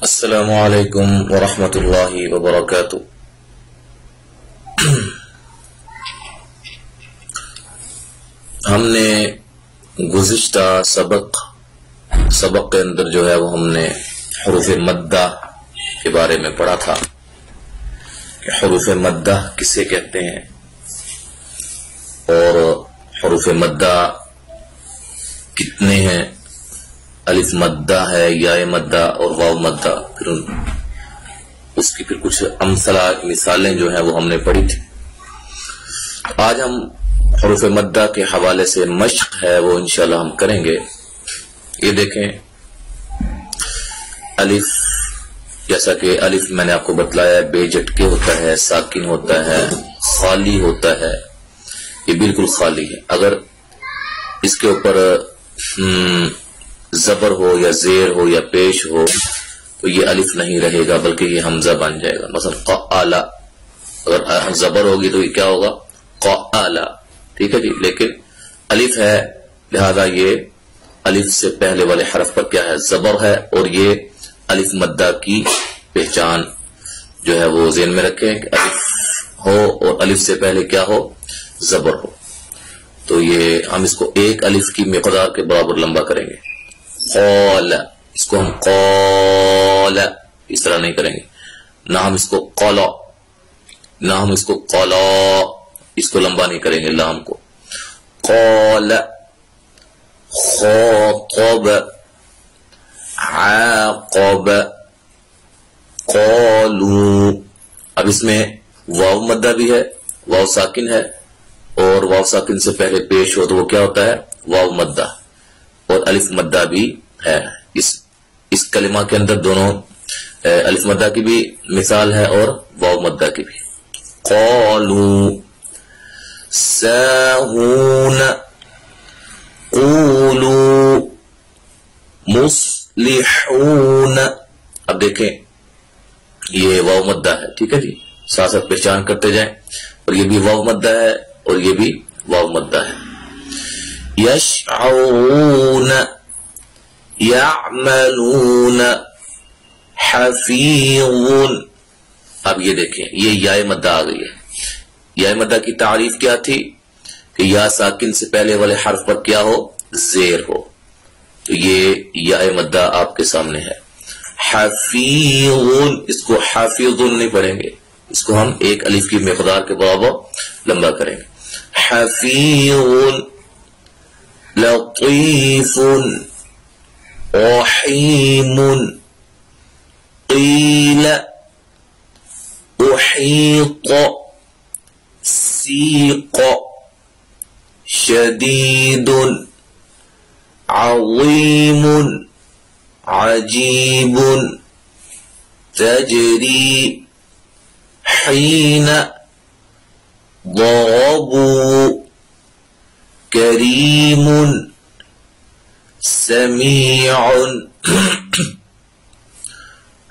السلام علیکم ورحمۃ اللہ وبرکاتہ۔ ہم نے گزشتہ سبق کے اندر جو ہے وہ ہم نے حروف مدہ کے بارے میں پڑھا تھا کہ حروف مدہ کسے کہتے ہیں اور حروف مدہ کتنے ہیں، الف مدہ ہے، یا مدہ اور واو مدہ، پھر اس کی کچھ امثلہ مثالیں جو ہیں وہ ہم نے پڑھی تھی۔ آج ہم حروف مدہ کے حوالے سے مشق ہے وہ انشاءاللہ ہم کریں گے۔ یہ دیکھیں، الف، جیسا کہ الف میں نے آپ کو بتلایا ہے بے جھٹکے ہوتا ہے، ساکن ہوتا ہے، خالی ہوتا ہے، یہ بالکل خالی ہے۔ اگر اس کے اوپر زبر ہو یا زیر ہو یا پیش ہو تو یہ الف نہیں رہے گا بلکہ یہ حمزہ بن جائے گا۔ مثلا قالا، اگر زبر ہوگی تو یہ کیا ہوگا؟ قالا، ٹھیک ہے جی۔ لیکن الف ہے، لہذا یہ الف سے پہلے والے حرف پر کیا ہے؟ زبر ہے، اور یہ الف مدہ کی پہچان جو ہے وہ ذہن میں رکھیں کہ الف ہو اور الف سے پہلے کیا ہو؟ زبر ہو۔ تو یہ ہم اس کو ایک الف کی مقدار کے برابر لمبا کریں گے۔ قال، اس کو ہم قال اس طرح نہیں کریں گے، نہ ہم اس کو قلا، نہ ہم اس کو قلا، اس کو لمبا نہیں کریں گے لام کو۔ قال، خاطب، عاقب، قالوا۔ اب اس میں واو مدہ بھی ہے، واو ساکن ہے، اور واو ساکن سے پہلے پیش ہو تو وہ کیا ہوتا ہے؟ واو مدہ، اور الف مدہ بھی ہے۔ اس کلمہ کے اندر دونوں الف مدہ کی بھی مثال ہے اور واو مدہ کی بھی۔ قالوا ساہون، قولوا مصلحون۔ اب دیکھیں یہ واو مدہ ہے، ٹھیک ہے جی، ساتھ ساتھ پہچان کرتے جائیں، اور یہ بھی واو مدہ ہے اور یہ بھی واو مدہ ہے۔ یشعرون، یعملون، حفیظ۔ اب یہ دیکھیں یہ یا مدہ آ گئی ہے۔ یا مدہ کی تعریف کیا تھی کہ یا ساکن سے پہلے والے حرف پر کیا ہو؟ زیر ہو، تو یہ یا مدہ آپ کے سامنے ہے۔ حفیظ، اس کو حافظ نہیں پڑھیں گے، اس کو ہم ایک الف کی مقدار کے برابر لمبا کریں گے۔ حفیظ، لطیف، رحیم، قیل، احیط، سیق، شدید، عظیم، عجیب، تجری، حین، ضربوا، کریم، سمیع،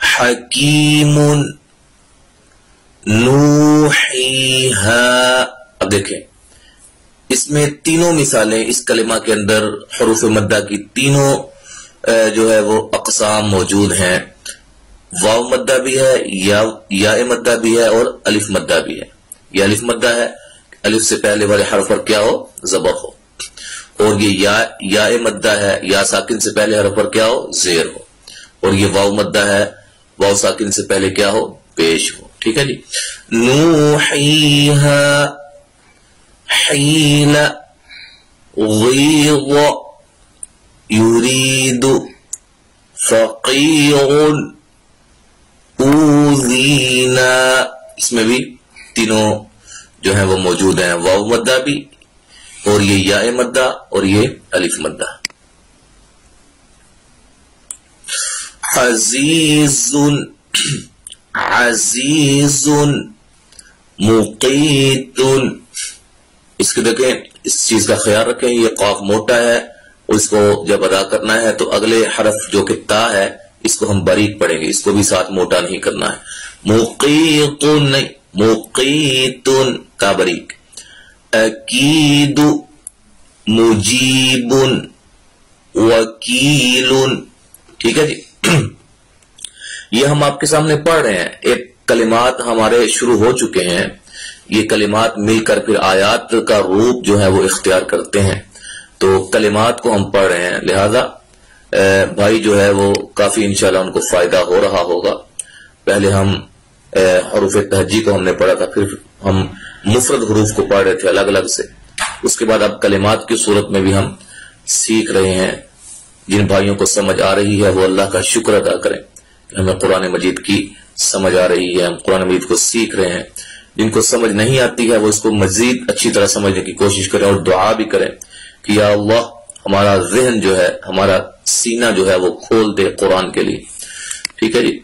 حکیم، نوحیہا۔ اب دیکھیں اس میں تینوں مثالیں اس کلمہ کے اندر حروف مدہ کی تینوں جو ہے وہ اقسام موجود ہیں۔ واو مدہ بھی ہے، یا مدہ بھی ہے، اور الف مدہ بھی ہے۔ یہ الف مدہ ہے، الف سے پہلے والے حرف پر کیا ہو؟ زبر ہو، اور یہ یا مدہ ہے، یا ساکن سے پہلے حرف پر کیا ہو؟ زیر ہو، اور یہ واو مدہ ہے، واو ساکن سے پہلے کیا ہو؟ پیش ہو، ٹھیک ہے جی۔ نوحیہا، حین، غیظ، یرید، فقیر، اوذینا۔ اس میں بھی تینوں جو ہیں وہ موجود ہیں، واو مدہ بھی، اور یہ یا مدہ، اور یہ الف مدہ۔ عزیز، عزیز، مقیت۔ اس کے دیکھیں، اس چیز کا خیال رکھیں، یہ قاف موٹا ہے، اور اس کو جب ادا کرنا ہے تو اگلے حرف جو کہ تا ہے اس کو ہم باریک پڑھیں گے، اس کو بھی ساتھ موٹا نہیں کرنا ہے۔ مقیت نہیں، مقیت تا باریک۔ اکید، مجیب، وکیل، ٹھیک ہے جی۔ یہ ہم آپ کے سامنے پڑھ رہے ہیں، ایک کلمات ہمارے شروع ہو چکے ہیں، یہ کلمات مل کر پھر آیات کا روپ جو ہے وہ اختیار کرتے ہیں، تو کلمات کو ہم پڑھ رہے ہیں، لہذا بھائی جو ہے وہ کافی انشاءاللہ ان کو فائدہ ہو رہا ہوگا۔ پہلے ہم حروف تہجی کو ہم نے پڑھا تھا، پھر ہم مفرد حروف کو پڑھ رہے تھے الگ الگ سے، اس کے بعد اب کلمات کی صورت میں بھی ہم سیکھ رہے ہیں۔ جن بھائیوں کو سمجھ آ رہی ہے وہ اللہ کا شکر ادا کریں کہ ہمیں قرآن مجید کی سمجھ آ رہی ہے، ہم قرآن مجید کو سیکھ رہے ہیں۔ جن کو سمجھ نہیں آتی ہے وہ اس کو مزید اچھی طرح سمجھنے کی کوشش کریں اور دعا بھی کریں کہ یا اللہ ہمارا ذہن جو ہے، ہمارا سینہ جو ہے وہ کھول دے قرآن کے لیے۔ ٹھیک ہے جی،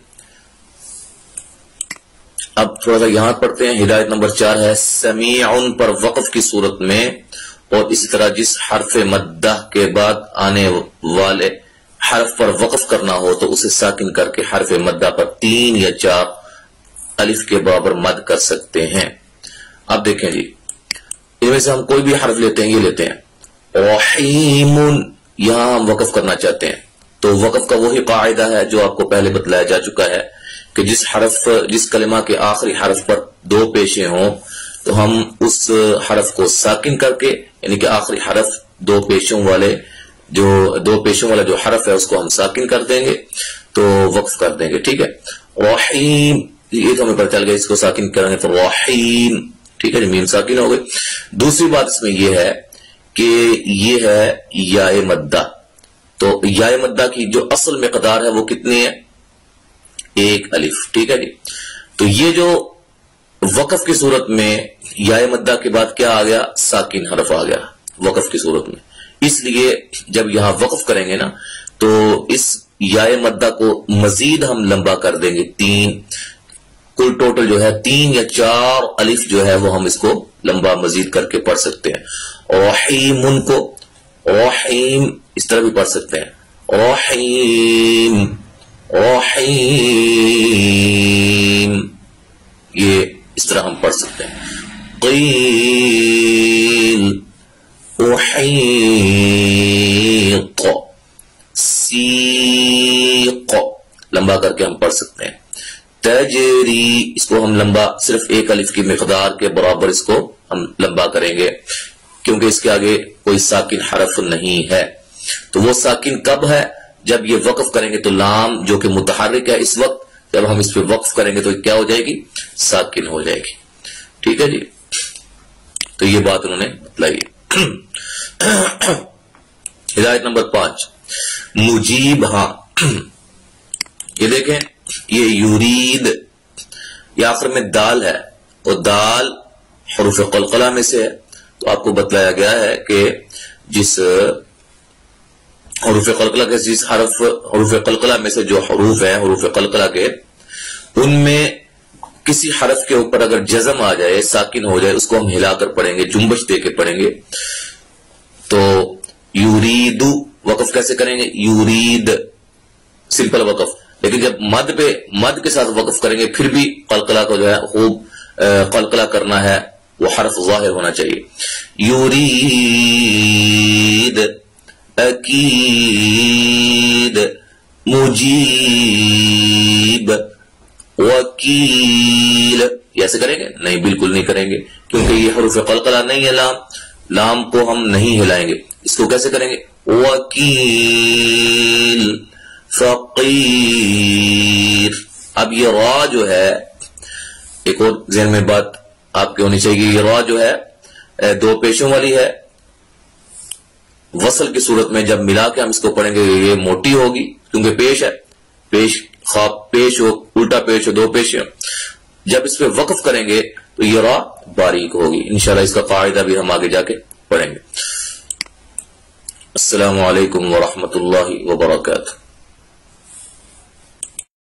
اب تھوڑا سا یہاں پڑھتے ہیں۔ ہدایت نمبر 4 ہے سمیعن پر وقف کی صورت میں، اور اسی طرح جس حرف مدہ کے بعد آنے والے حرف پر وقف کرنا ہو تو اسے ساکن کر کے حرف مدہ پر 3 یا 4 الف کے برابر مد کر سکتے ہیں۔ اب دیکھیں جی، ان میں سے ہم کوئی بھی حرف لیتے ہیں، یہ لیتے ہیں رحیم، یہاں ہم وقف کرنا چاہتے ہیں تو وقف کا وہی قاعدہ ہے جو آپ کو پہلے بتلایا جا چکا ہے کہ جس کلمہ کے آخری حرف پر 2 پیشیں ہوں تو ہم اس حرف کو ساکن کر کے، یعنی کہ آخری حرف 2 پیشوں والا جو حرف ہے اس کو ہم ساکن کر دیں گے تو وقف کر دیں گے۔ ٹھیک ہے، رحیم یہ تو ہمیں پتہ چل گیا، اس کو ساکن کریں گے تو رحیم، ٹھیک ہے، میم ساکن ہو گئی۔ دوسری بات اس میں یہ ہے کہ یہ ہے یا مدہ، تو یا مدہ کی جو اصل مقدار ہے وہ کتنی ہے؟ 1 الف۔ ٹھیک ہے جی، تو یہ جو وقف کی صورت میں یا مدہ کے بعد کیا آ گیا؟ ساکن حرف آ گیا وقف کی صورت میں، اس لیے جب یہاں وقف کریں گے نا تو اس یا مدہ کو مزید ہم لمبا کر دیں گے، 3 کل ٹوٹل جو ہے 3 یا 4 الف جو ہے وہ ہم اس کو لمبا مزید کر کے پڑھ سکتے ہیں۔ رحیم ان کو رحیم اس طرح بھی پڑھ سکتے ہیں، رحیم رحیم، یہ اس طرح ہم پڑھ سکتے ہیں۔ قیل احیق سیق، لمبا کر کے ہم پڑھ سکتے ہیں۔ تجری، اس کو ہم لمبا صرف 1 الف کی مقدار کے برابر اس کو ہم لمبا کریں گے کیونکہ اس کے آگے کوئی ساکن حرف نہیں ہے۔ تو وہ ساکن کب ہے؟ جب یہ وقف کریں گے تو لام جو کہ متحرک ہے اس وقت، جب ہم اس پہ وقف کریں گے تو کیا ہو جائے گی؟ ساکن ہو جائے گی۔ ٹھیک ہے جی، تو یہ بات انہوں نے بتلائی۔ ہدایت نمبر 5 مجیب، ہاں یہ دیکھیں، یہ یورید، یہ آخر میں دال ہے اور دال حروف قلقلہ میں سے ہے، تو آپ کو بتلایا گیا ہے کہ جس حروف قلقلہ میں سے جو حروف ہیں حروف قلقلہ کے، ان میں کسی حرف کے اوپر اگر جزم آ جائے، ساکن ہو جائے، اس کو ہم ہلا کر پڑھیں گے، جنبش دے کے پڑھیں گے۔ تو یوریدو وقف کیسے کریں گے؟ یورید سمپل وقف، لیکن جب مد کے ساتھ وقف کریں گے پھر بھی قلقلہ کو جو ہے خوب قلقلہ کرنا ہے، وہ حرف ظاہر ہونا چاہیے۔ یورید اکید مجیب وکیل، یہ ایسے کریں گے؟ نہیں، بالکل نہیں کریں گے، کیونکہ یہ حروف قلقلہ نہیں ہے، لام کو ہم نہیں ہلائیں گے۔ اس کو کیسے کریں گے؟ وکیل فقیر۔ اب یہ را جو ہے، ایک اور ذہن میں بات آپ کی ہونی چاہیے، یہ را جو ہے 2 پیشوں والی ہے، وصل کی صورت میں جب ملا کے ہم اس کو پڑھیں گے یہ موٹی ہوگی کیونکہ پیش ہے، خواب پیش ہو، الٹا پیش ہو، 2 پیش ہو، جب اس پہ وقف کریں گے تو یہ را باریک ہوگی۔ انشاءاللہ اس کا قاعدہ بھی ہم آگے جا کے پڑھیں گے۔ السلام علیکم ورحمۃ اللہ وبرکاتہ۔